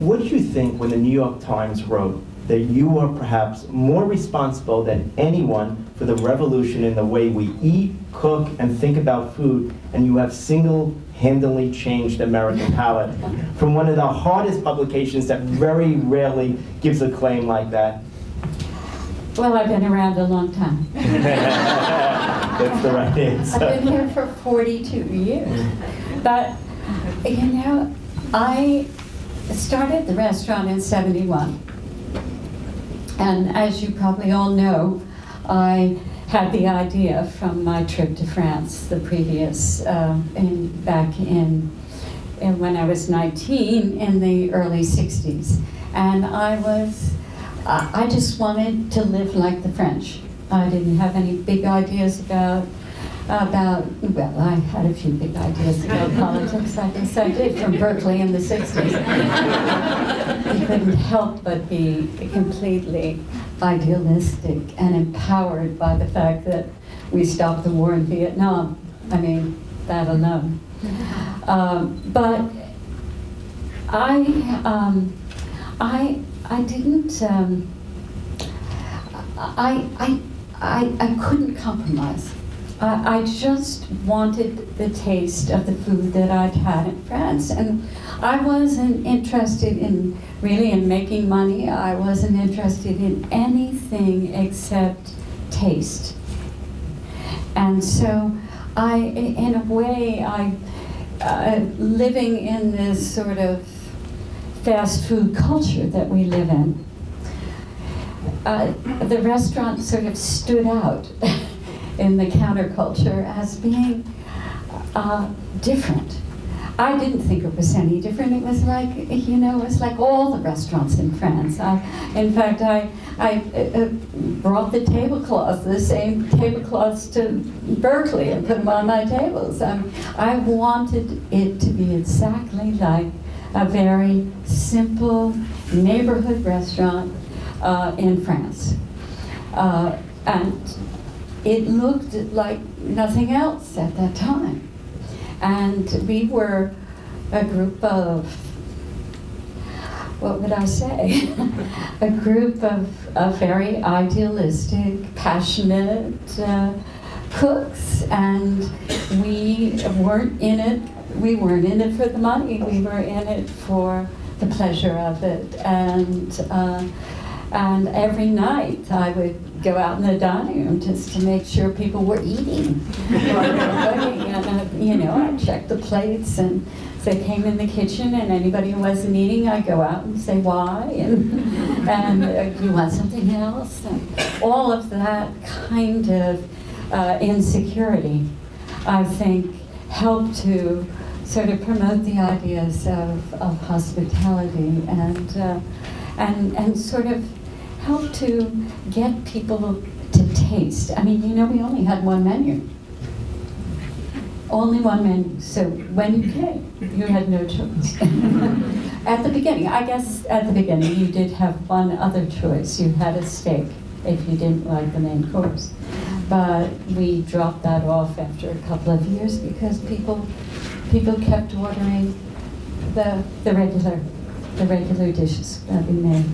What do you think when the New York Times wrote that you are perhaps more responsible than anyone for the revolution in the way we eat, cook, and think about food, and you have single-handedly changed the American palate from one of the hardest publications that very rarely gives a claim like that? Well, I've been around a long time. That's the right answer. I've been here for 42 years. But, you know, I started the restaurant in '71. And as you probably all know, I had the idea from my trip to France, the previous, back in when I was 19 in the early 60s. And I just wanted to live like the French. I didn't have any big ideas about, well, I had a few big ideas about politics. I guess I did from Berkeley in the 60s. I couldn't help but be completely idealistic and empowered by the fact that we stopped the war in Vietnam. I mean, that alone. But I didn't, I couldn't compromise. I just wanted the taste of the food that I'd had in France. And I wasn't interested in making money. I wasn't interested in anything except taste. And so in a way, living in this sort of fast food culture that we live in, the restaurant sort of stood out in the counterculture as being different. I didn't think it was any different. It was like, you know, it was like all the restaurants in France. In fact, I brought the tablecloths, the same tablecloths to Berkeley and put them on my tables. I wanted it to be exactly like a very simple neighborhood restaurant in France. And it looked like nothing else at that time. And we were a group of, what would I say? A group of very idealistic, passionate cooks, and we weren't in it for the money, we were in it for the pleasure of it. And every night I would go out in the dining room just to make sure people were eating while they were cooking. And I'd check the plates, and if they came in the kitchen and anybody who wasn't eating, I'd go out and say why, and you want something else? And all of that kind of insecurity, I think, helped to sort of promote the ideas of hospitality and sort of help to get people to taste. I mean, we only had one menu. Only one menu. So when you came, you had no choice. At the beginning, I guess at the beginning, you did have one other choice. You had a steak if you didn't like the main course. But we dropped that off after a couple of years because people kept ordering the regular dishes that we made.